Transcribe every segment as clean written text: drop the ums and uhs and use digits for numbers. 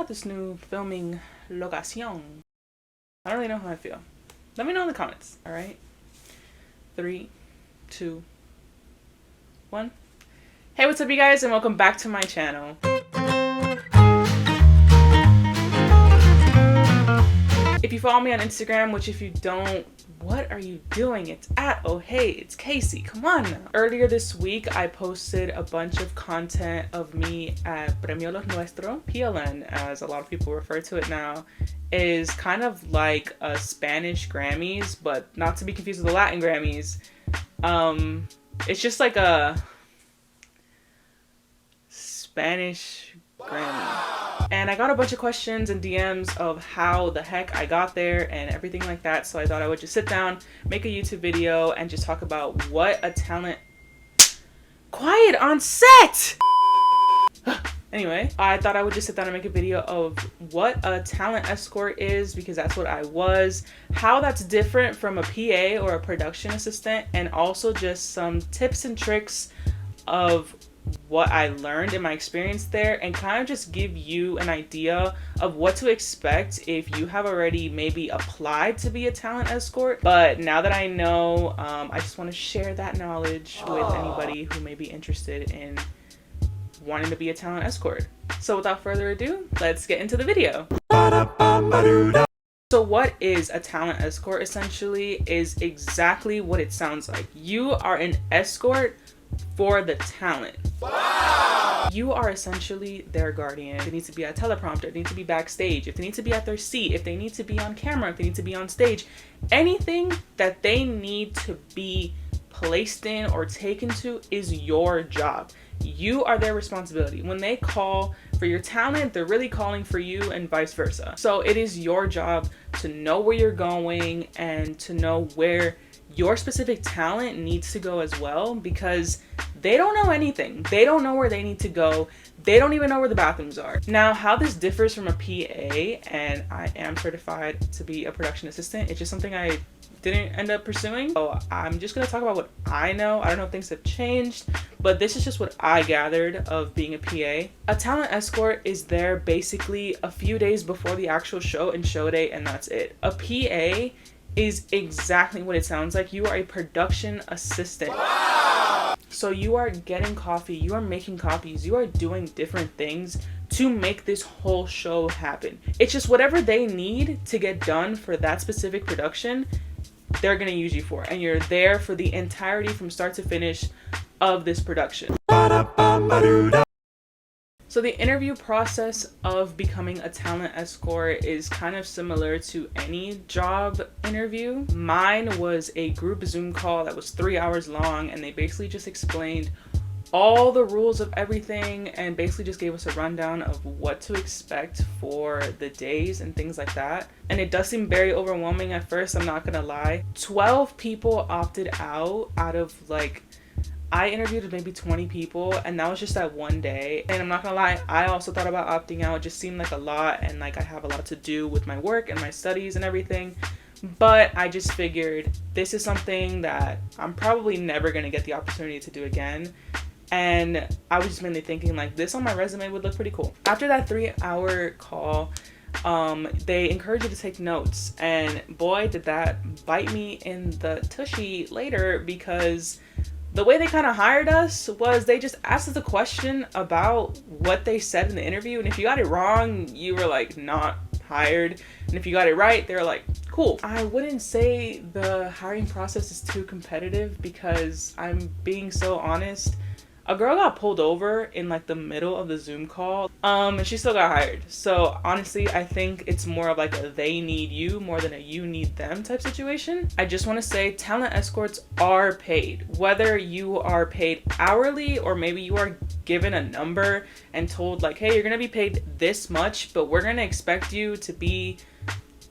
about this new filming locación? I don't really know how I feel. Let me know in the comments, all right? 3, 2, 1. Hey, what's up, you guys, and welcome back to my channel. If you follow me on Instagram, which if you don't, what are you doing? It's at, oh hey, it's Casey, come on now. Earlier this week, I posted a bunch of content of me at Premio Los Nuestro. PLN, as a lot of people refer to it now, is kind of like a Spanish Grammys, but not to be confused with the Latin Grammys. It's just like a Spanish Grammy. And I got a bunch of questions and DMs of how the heck I got there and everything like that. So I thought I would just sit down, make a YouTube video, and just talk about what a talent... Quiet on set! Anyway, I thought I would just sit down and make a video of what a talent escort is, because that's what I was, how that's different from a PA or a production assistant, and also just some tips and tricks of what I learned in my experience there, and kind of just give you an idea of what to expect if you have already maybe applied to be a talent escort. But now that I know, I just want to share that knowledge with anybody who may be interested in wanting to be a talent escort. So without further ado, let's get into the video. So what is a talent escort? Essentially is exactly what it sounds like. You are an escort for the talent. Wow! You are essentially their guardian. They need to be at teleprompter, they need to be backstage, if they need to be at their seat, if they need to be on camera, if they need to be on stage, anything that they need to be placed in or taken to is your job. You are their responsibility. When they call for your talent, they're really calling for you, and vice versa. So it is your job to know where you're going and to know where your specific talent needs to go as well, because they don't know anything. They don't know where they need to go. They don't even know where the bathrooms are. Now, how this differs from a PA, and I am certified to be a production assistant, it's just something I didn't end up pursuing. So I'm just gonna talk about what I know. I don't know if things have changed, but this is just what I gathered of being a PA. A talent escort is there basically a few days before the actual show and show day, and that's it. A PA is exactly what it sounds like. You are a production assistant. Wow! So you are getting coffee, you are making copies, you are doing different things to make this whole show happen. It's just whatever they need to get done for that specific production, they're gonna use you for, and you're there for the entirety from start to finish of this production. So the interview process of becoming a talent escort is kind of similar to any job interview. Mine was a group Zoom call that was 3 hours long, and they basically just explained all the rules of everything and basically just gave us a rundown of what to expect for the days and things like that. And it does seem very overwhelming at first, I'm not gonna lie. 12 people opted out of like, I interviewed with maybe 20 people, and that was just that one day. And I'm not gonna lie, I also thought about opting out. It just seemed like a lot, and like I have a lot to do with my work and my studies and everything. But I just figured this is something that I'm probably never gonna get the opportunity to do again. And I was just mainly thinking like, this on my resume would look pretty cool. After that 3-hour call, they encourage you to take notes, and boy did that bite me in the tushy later, because the way they kind of hired us was they just asked us a question about what they said in the interview, and if you got it wrong, you were like not hired, and if you got it right, they were like, cool. I wouldn't say the hiring process is too competitive, because I'm being so honest, a girl got pulled over in like the middle of the Zoom call, and she still got hired. So honestly, I think it's more of like a they need you more than a you need them type situation. I just want to say talent escorts are paid, whether you are paid hourly or maybe you are given a number and told like, hey, you're gonna be paid this much, but we're gonna expect you to be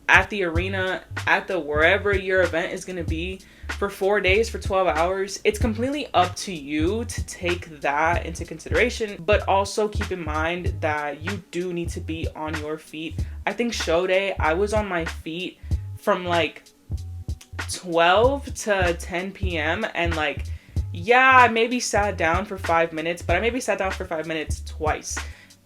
at the arena, at the wherever your event is gonna be for 4 days for 12 hours. It's completely up to you to take that into consideration, but also keep in mind that you do need to be on your feet. I think show day, I was on my feet from like 12 to 10 p.m. and like, yeah, I maybe sat down for 5 minutes, but I maybe sat down for 5 minutes twice.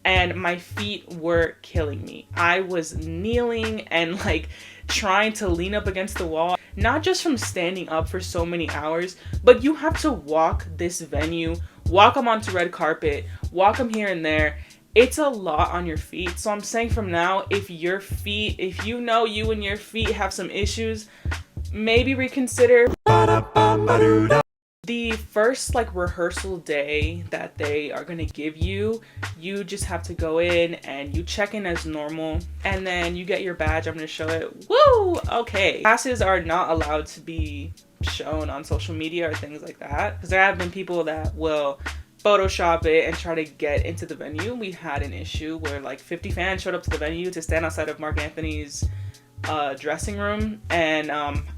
and my feet were killing me. I was kneeling and like trying to lean up against the wall, not just from standing up for so many hours, but you have to walk this venue, walk them onto red carpet, walk them here and there. It's a lot on your feet. So I'm saying from now, if you know you and your feet have some issues, maybe reconsider. The first like rehearsal day that they are gonna give you, you just have to go in and you check in as normal, and then you get your badge. I'm gonna show it. Woo! Okay. Classes are not allowed to be shown on social media or things like that, because there have been people that will Photoshop it and try to get into the venue. We had an issue where like 50 fans showed up to the venue to stand outside of Mark Anthony's dressing room, and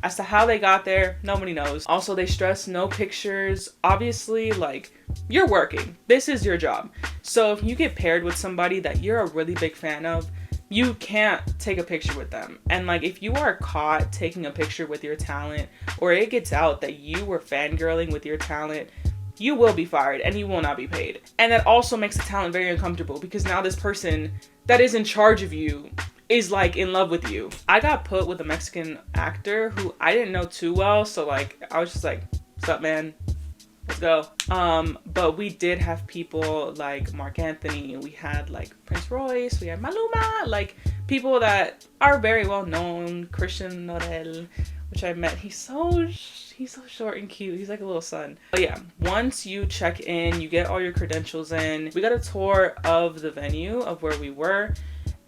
as to how they got there, nobody knows. Also, they stress no pictures. Obviously, like, you're working, this is your job, so if you get paired with somebody that you're a really big fan of, you can't take a picture with them. And like, if you are caught taking a picture with your talent, or it gets out that you were fangirling with your talent, you will be fired and you will not be paid. And that also makes the talent very uncomfortable, because now this person that is in charge of you is like in love with you. I got put with a Mexican actor who I didn't know too well, so like I was just like, what's up, man? Let's go. But we did have people like Mark Anthony, we had like Prince Royce, we had Maluma, like people that are very well known. Christian Norel, which I met, he's so short and cute. He's like a little son. But yeah, once you check in, you get all your credentials in. We got a tour of the venue of where we were.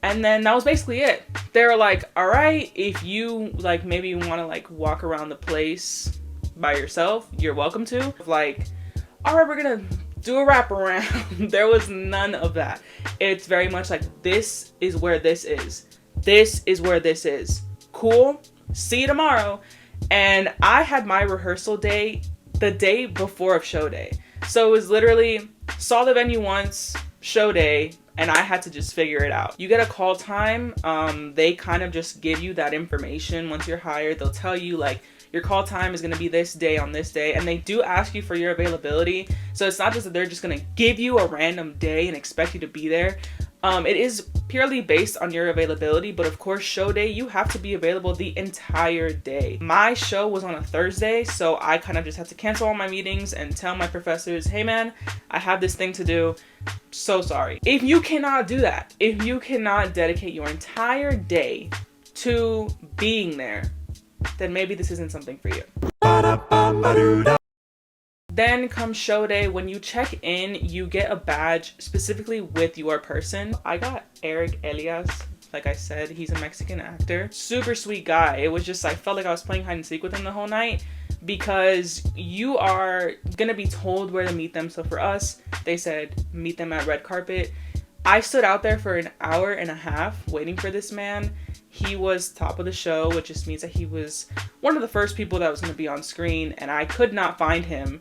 And then that was basically it. They were like, all right, if you like maybe want to like walk around the place by yourself, you're welcome to. Like, all right, we're gonna do a wraparound. There was none of that. It's very much like, this is where this is. This is where this is. Cool. See you tomorrow. And I had my rehearsal day the day before of show day. So it was literally, saw the venue once, show day, and I had to just figure it out. You get a call time. They kind of just give you that information once you're hired. They'll tell you like, your call time is going to be this day on this day, and they do ask you for your availability. So it's not just that they're just going to give you a random day and expect you to be there. It is purely based on your availability, but of course, show day, you have to be available the entire day. My show was on a Thursday, so I kind of just had to cancel all my meetings and tell my professors, hey man, I have this thing to do. So sorry. If you cannot do that, if you cannot dedicate your entire day to being there, then maybe this isn't something for you. Then comes show day. When you check in, you get a badge specifically with your person. I got Eric Elias. Like I said, he's a Mexican actor. Super sweet guy. It was just, I felt like I was playing hide and seek with him the whole night, because you are gonna be told where to meet them. So for us, they said, meet them at red carpet. I stood out there for an hour and a half waiting for this man. He was top of the show, which just means that he was one of the first people that was going to be on screen, and I could not find him.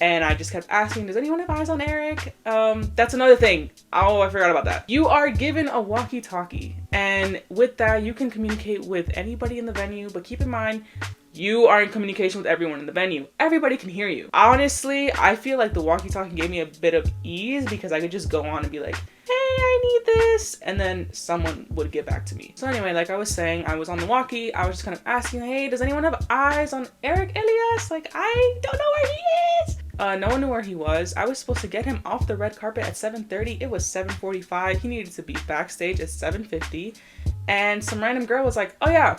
And I just kept asking, does anyone have eyes on Eric? That's another thing. Oh, I forgot about that. You are given a walkie-talkie, and with that, you can communicate with anybody in the venue, but keep in mind, you are in communication with everyone in the venue. Everybody can hear you. Honestly, I feel like the walkie-talkie gave me a bit of ease, because I could just go on and be like, hey, I need this, and then someone would get back to me. So anyway, like I was saying, I was on the walkie. I was just kind of asking, hey, does anyone have eyes on Eric Elias? Like, I don't know where he is. No one knew where he was. I was supposed to get him off the red carpet at 7:30. It was 7:45. He needed to be backstage at 7:50. And some random girl was like, oh yeah,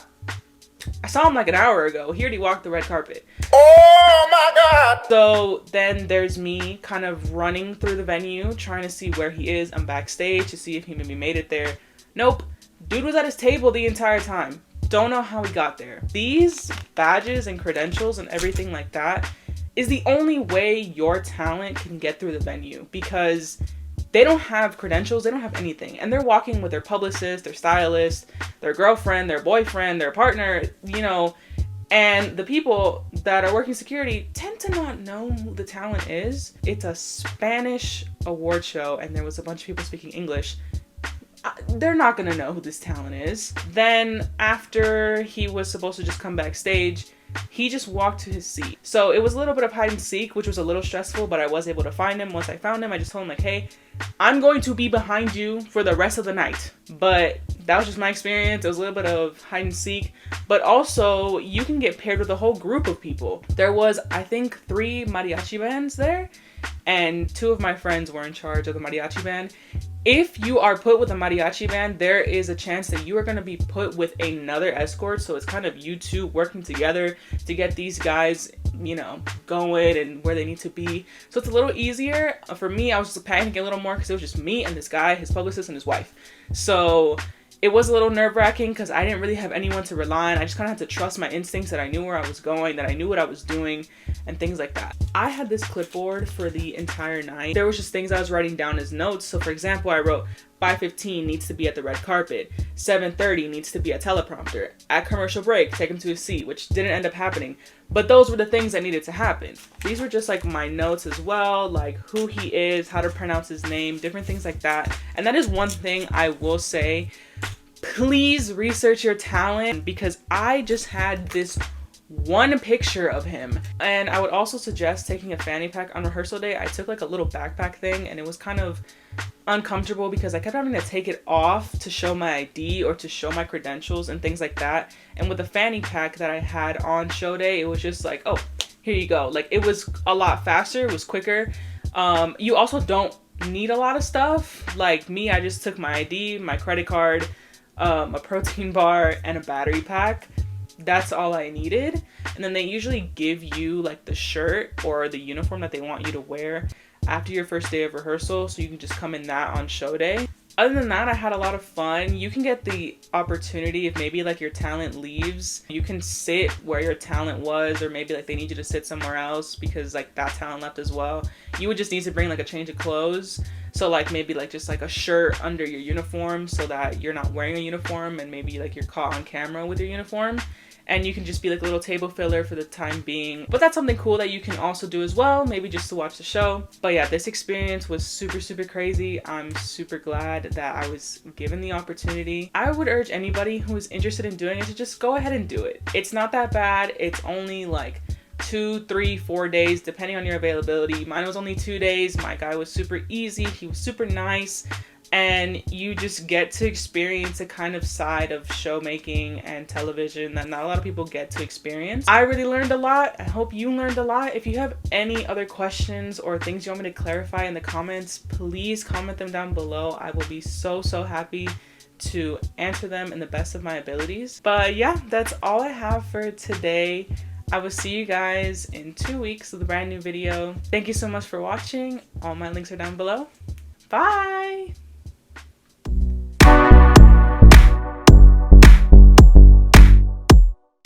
I saw him like an hour ago. He already walked the red carpet. Oh my God. So then there's me kind of running through the venue, trying to see where he is. I'm backstage to see if he maybe made it there. Nope. Dude was at his table the entire time. Don't know how he got there. These badges and credentials and everything like that is the only way your talent can get through the venue, because they don't have credentials, they don't have anything. And they're walking with their publicist, their stylist, their girlfriend, their boyfriend, their partner, you know, and the people that are working security tend to not know who the talent is. It's a Spanish award show, and there was a bunch of people speaking English. They're not gonna know who this talent is. Then after he was supposed to just come backstage, he just walked to his seat. So it was a little bit of hide and seek, which was a little stressful, but I was able to find him. Once I found him, I just told him like, hey, I'm going to be behind you for the rest of the night. But that was just my experience. It was a little bit of hide and seek, but also you can get paired with a whole group of people. There was, I think, 3 mariachi bands there, and 2 of my friends were in charge of the mariachi band. If you are put with a mariachi band, there is a chance that you are going to be put with another escort. So it's kind of you two working together to get these guys, you know, going and where they need to be. So it's a little easier. For me, I was just panicking a little more because it was just me and this guy, his publicist, and his wife. So it was a little nerve-wracking because I didn't really have anyone to rely on. I just kind of had to trust my instincts, that I knew where I was going, that I knew what I was doing, and things like that. I had this clipboard for the entire night. There was just things I was writing down as notes. So for example, I wrote 5:15 needs to be at the red carpet. 7:30 needs to be a teleprompter. At commercial break, take him to his seat, which didn't end up happening. But those were the things that needed to happen. These were just like my notes as well, like who he is, how to pronounce his name, different things like that. And that is one thing I will say. Please research your talent, because I just had this one picture of him. And I would also suggest taking a fanny pack on rehearsal day. I took like a little backpack thing, and it was kind of uncomfortable because I kept having to take it off to show my ID or to show my credentials and things like that. And with the fanny pack that I had on show day, it was just like, oh, here you go. Like, it was a lot faster, it was quicker. You also don't need a lot of stuff. Like me, I just took my ID, my credit card, a protein bar, and a battery pack. That's all I needed. And then they usually give you like the shirt or the uniform that they want you to wear after your first day of rehearsal, so you can just come in that on show day. Other than that, I had a lot of fun. You can get the opportunity, if maybe like your talent leaves, you can sit where your talent was, or maybe like they need you to sit somewhere else because like that talent left as well. You would just need to bring like a change of clothes. So like maybe like just like a shirt under your uniform so that you're not wearing a uniform, and maybe like you're caught on camera with your uniform. And you can just be like a little table filler for the time being. But that's something cool that you can also do as well, maybe just to watch the show. But yeah, this experience was super, super crazy. I'm super glad that I was given the opportunity. I would urge anybody who is interested in doing it to just go ahead and do it. It's not that bad. It's only like 2, 3, 4 days, depending on your availability. Mine was only 2 days. My guy was super easy. He was super nice. And you just get to experience a kind of side of show making and television that not a lot of people get to experience. I really learned a lot. I hope you learned a lot. If you have any other questions or things you want me to clarify in the comments, please comment them down below. I will be so, so happy to answer them in the best of my abilities. But yeah, that's all I have for today. I will see you guys in 2 weeks with a brand new video. Thank you so much for watching. All my links are down below. Bye!